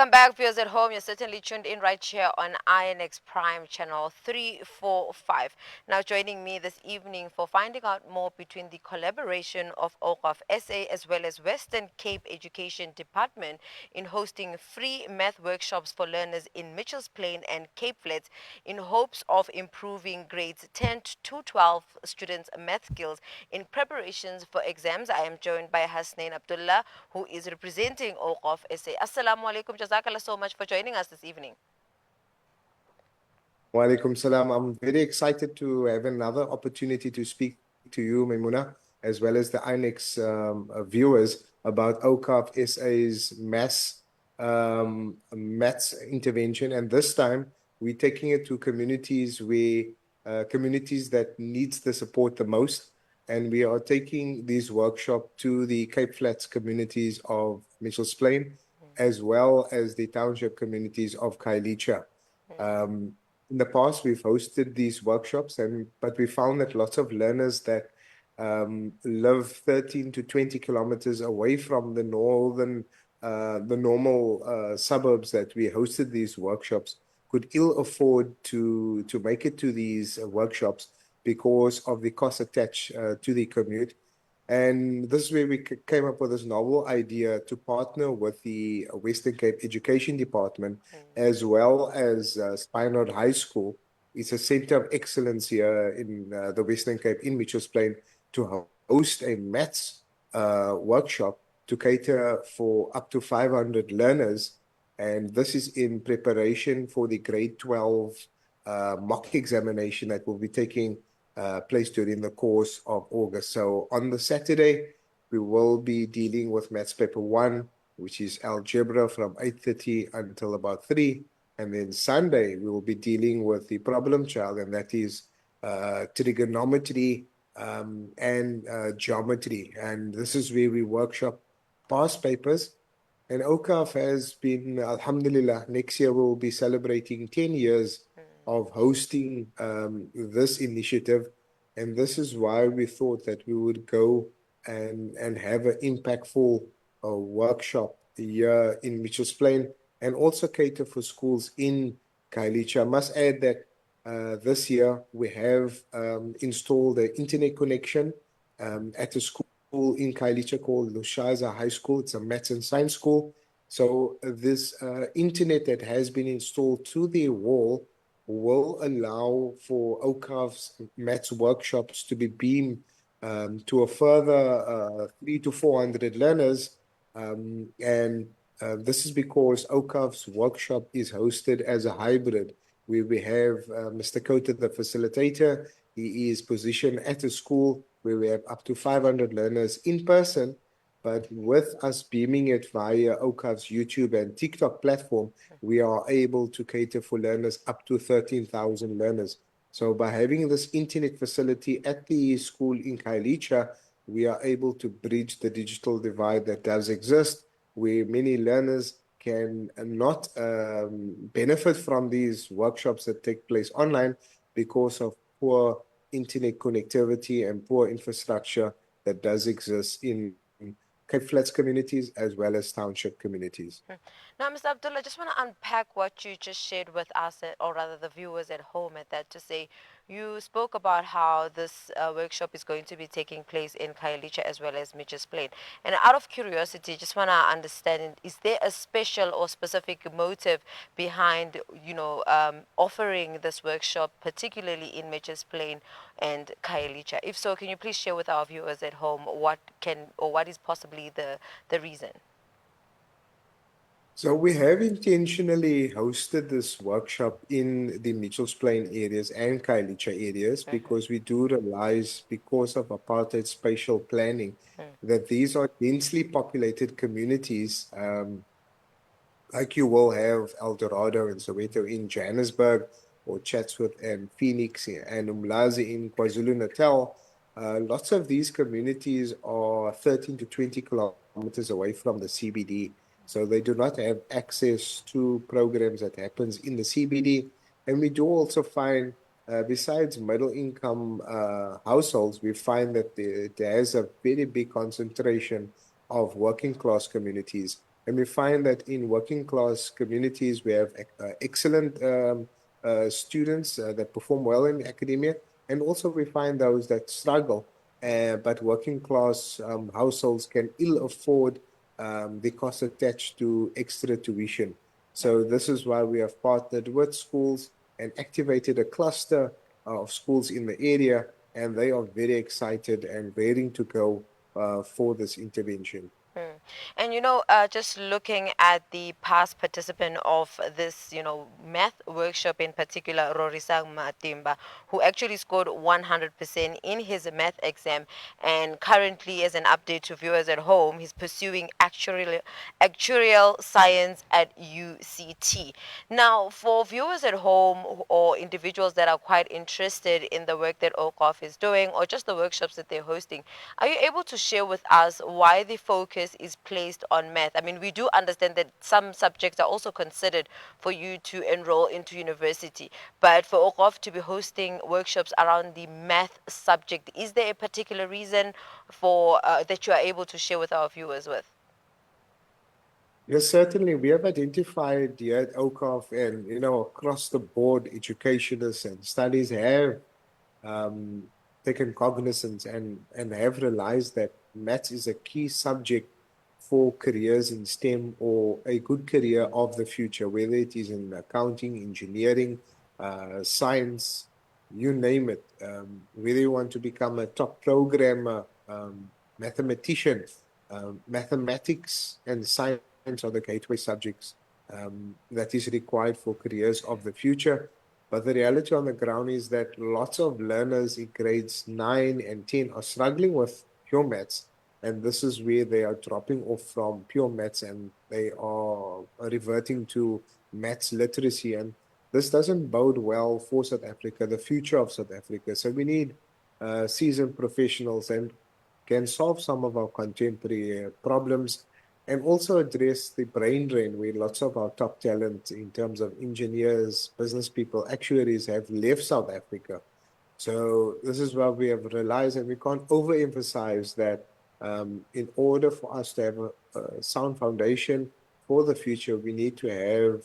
Welcome back, viewers at home. You're certainly tuned in right here on INX Prime Channel 345. Now, joining me this evening for finding out more between the collaboration of AWQAF SA as well as Western Cape Education Department in hosting free math workshops for learners in Mitchells Plain and Cape Flats in hopes of improving grades 10 to 12 students' math skills in preparations for exams. I am joined by Hasanain Abdullah, who is representing AWQAF SA. Assalamu alaikum. Jazakallah so much for joining us this evening. Wa alaikum salam. I'm very excited to have another opportunity to speak to you, Maimuna, as well as the INEX viewers about AWQAF SA's maths intervention. And this time, we're taking it to communities communities that needs the support the most. And we are taking these workshops to the Cape Flats communities of Mitchells Plain, as well as the township communities of Khayelitsha. In the past, we've hosted these workshops, but we found that lots of learners that live 13 to 20 kilometers away from the normal suburbs that we hosted these workshops could ill afford to make it to these workshops because of the cost attached to the commute. And this is where we came up with this novel idea to partner with the Western Cape Education Department, as well as Spinard High School. It's a center of excellence here in the Western Cape in Mitchells Plain to host a maths workshop to cater for up to 500 learners. And this is in preparation for the grade 12 mock examination that will be taking place during the course of August. So on the Saturday, we will be dealing with Maths Paper 1, which is algebra from 8:30 until about 3. And then Sunday, we will be dealing with the problem child, and that is trigonometry and geometry. And this is where we workshop past papers. And AWQAF has been, alhamdulillah, next year we'll be celebrating 10 years of hosting this initiative. And this is why we thought that we would go and have an impactful workshop here in Mitchells Plain and also cater for schools in Khayelitsha. I must add that this year we have installed an internet connection at a school in Khayelitsha called Lushaza High School. It's a maths and science school. So this internet that has been installed to the wall will allow for AWQAF's maths workshops to be beamed to a further 300 to 400 learners. This is because AWQAF's workshop is hosted as a hybrid, where we have Mr. Kota, the facilitator. He is positioned at a school where we have up to 500 learners in person, but with us beaming it via AWQAF's YouTube and TikTok platform, we are able to cater for learners up to 13,000 learners. So by having this internet facility at the school in Khayelitsha, we are able to bridge the digital divide that does exist, where many learners can not benefit from these workshops that take place online because of poor internet connectivity and poor infrastructure that does exist in Cape Flats communities as well as township communities. Now, Mr. Abdullah, I just want to unpack what you just shared with us, or rather the viewers at home, at that to say you spoke about how this workshop is going to be taking place in Khayelitsha as well as Mitchells Plain. And out of curiosity, just want to understand, is there a special or specific motive behind, offering this workshop, particularly in Mitchells Plain and Khayelitsha? If so, can you please share with our viewers at home what is possibly the reason? So we have intentionally hosted this workshop in the Mitchells Plain areas and Khayelitsha areas because we do realize, because of apartheid spatial planning, that these are densely populated communities, like you will have El Dorado and Soweto in Johannesburg, or Chatsworth and Phoenix and Umlazi in KwaZulu-Natal. Lots of these communities are 13 to 20 kilometers away from the CBD. So they do not have access to programs that happens in the CBD. And we do also find, besides middle income households, we find that there is a very big concentration of working class communities And we find that in working class communities, we have excellent students that perform well in academia. And also we find those that struggle, but working class households can ill afford the cost attached to extra tuition. So this is why we have partnered with schools and activated a cluster of schools in the area, and they are very excited and raring to go for this intervention. Mm. And just looking at the past participant of this, math workshop in particular, Rorisang Matimba, who actually scored 100% in his math exam, and currently, as an update to viewers at home, he's pursuing actuarial science at UCT. Now, for viewers at home or individuals that are quite interested in the work that OCOF is doing or just the workshops that they're hosting, are you able to share with us why the focus is placed on math? I mean, we do understand that some subjects are also considered for you to enroll into university, but for OCOF to be hosting workshops around the math subject, is there a particular reason for that you are able to share with our viewers with? Yes, certainly. We have identified here at OCAF and, across the board, educationists and studies have um, taken cognizance and have realized that maths is a key subject for careers in STEM or a good career of the future, whether it is in accounting, engineering, science, you name it. Whether you want to become a top programmer, mathematician, mathematics and science are the gateway subjects that is required for careers of the future. But the reality on the ground is that lots of learners in grades 9 and 10 are struggling with pure maths. And this is where they are dropping off from pure maths and they are reverting to maths literacy. And this doesn't bode well for South Africa, the future of South Africa. So we need seasoned professionals and can solve some of our contemporary problems and also address the brain drain where lots of our top talent in terms of engineers, business people, actuaries have left South Africa. So this is what we have realized, and we can't overemphasize that in order for us to have a sound foundation for the future, we need to have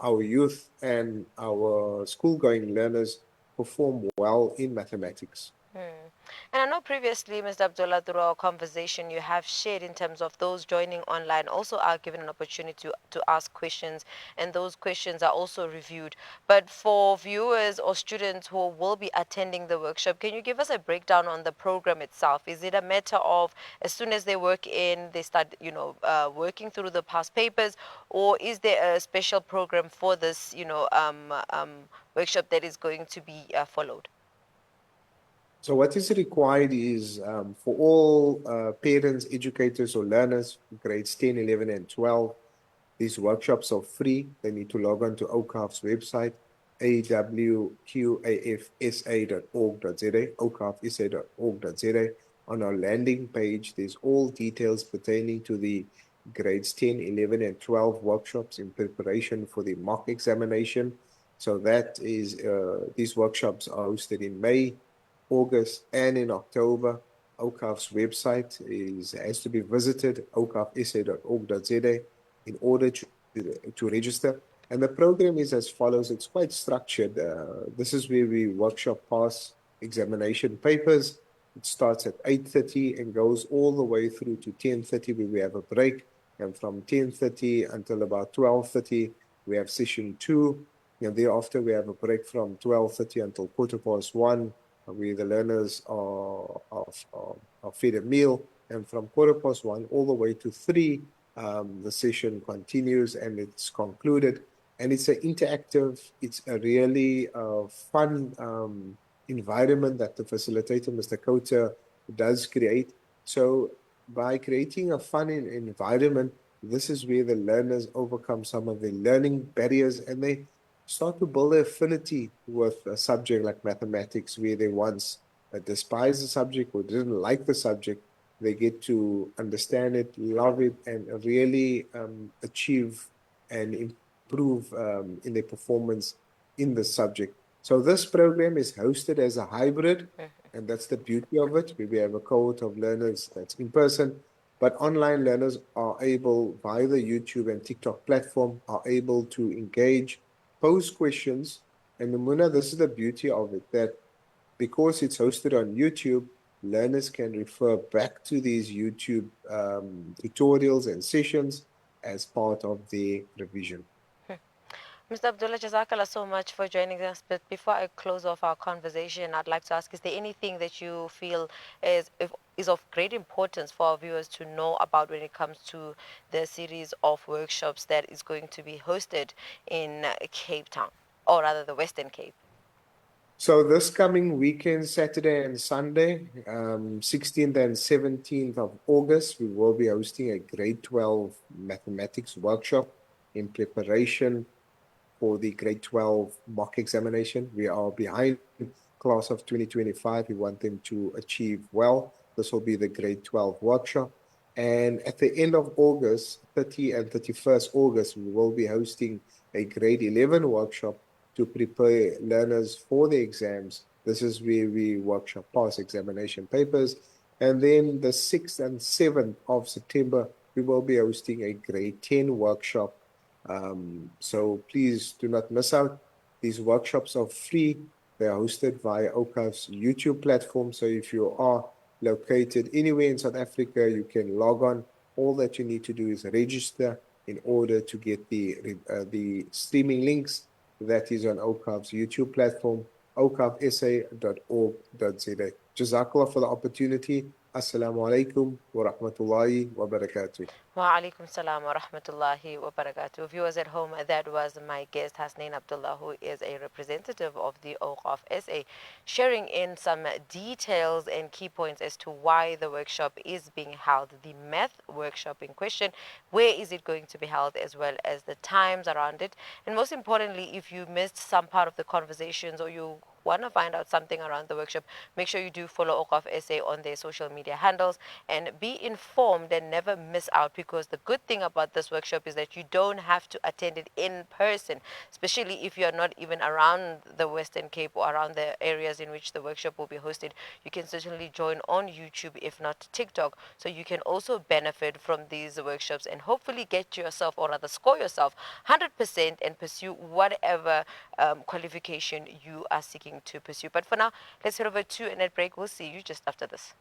our youth and our school-going learners perform well in mathematics. Hmm. And I know previously, Mr. Abdullah, through our conversation, you have shared in terms of those joining online also are given an opportunity to ask questions, and those questions are also reviewed. But for viewers or students who will be attending the workshop, can you give us a breakdown on the program itself? Is it a matter of as soon as they work in, they start, working through the past papers, or is there a special program for this, workshop that is going to be followed? So what is required is for all parents, educators, or learners, grades 10, 11, and 12, these workshops are free. They need to log on to OCAF's website, awqafsa.org.za, ocafsa.org.za. On our landing page, there's all details pertaining to the grades 10, 11, and 12 workshops in preparation for the mock examination. So that is, these workshops are hosted in May, August, and in October. OCAF's website has to be visited, ocafsa.org.za, in order to register. And the program is as follows. It's quite structured. This is where we workshop pass examination papers. It starts at 8:30 and goes all the way through to 10:30 where we have a break. And from 10:30 until about 12:30, we have session two. And thereafter, we have a break from 12:30 until 1:15, where the learners are fed a meal. And from 1:15 all the way to 3, the session continues and it's concluded. And it's an interactive, it's a really fun environment that the facilitator, Mr. Kota, does create. So by creating a fun environment, this is where the learners overcome some of the learning barriers and they start to build an affinity with a subject like mathematics, where they once despised the subject or didn't like the subject. They get to understand it, love it, and really achieve and improve in their performance in the subject. So this program is hosted as a hybrid, and that's the beauty of it. We have a cohort of learners that's in person, But online learners are able, via the YouTube and TikTok platform, are able to engage, pose questions. And Mumuna, this is the beauty of it, that because it's hosted on YouTube, learners can refer back to these YouTube tutorials and sessions as part of the revision. Mr. Abdullah, Jazakallah so much for joining us. But before I close off our conversation, I'd like to ask, is there anything that you feel is of great importance for our viewers to know about when it comes to the series of workshops that is going to be hosted in Cape Town, or rather the Western Cape? So this coming weekend, Saturday and Sunday, 16th and 17th of August, we will be hosting a grade 12 mathematics workshop in preparation for the grade 12 mock examination. We are behind class of 2025. We want them to achieve well. This will be the grade 12 workshop. And at the end of August, 30 and 31st August, we will be hosting a grade 11 workshop to prepare learners for the exams. This is where we workshop pass examination papers. And then the 6th and 7th of September, we will be hosting a grade 10 workshop. So please do not miss out. These workshops are free. They are hosted via AWQAF's YouTube platform. So if you are located anywhere in South Africa, you can log on. All that you need to do is register in order to get the streaming links that is on AWQAF's YouTube platform, awqafsa.org.za. Jazakallah for the opportunity. Assalamu alaikum wa rahmatullahi wa barakatuh. Wa alaikum salam wa rahmatullahi wa barakatuh. Viewers at home, that was my guest Hasanain Abdullah, who is a representative of the AWQAF SA, sharing in some details and key points as to why the workshop is being held, the math workshop in question, where is it going to be held, as well as the times around it. And most importantly, if you missed some part of the conversations or you want to find out something around the workshop, make sure you do follow AWQAF SA on their social media handles and be informed and never miss out, because the good thing about this workshop is that you don't have to attend it in person, especially if you're not even around the Western Cape or around the areas in which the workshop will be hosted. You can certainly join on YouTube, if not TikTok, so you can also benefit from these workshops and hopefully get yourself, or rather score yourself 100% and pursue whatever qualification you are seeking to pursue. But for now, let's head over to a net break. We'll see you just after this.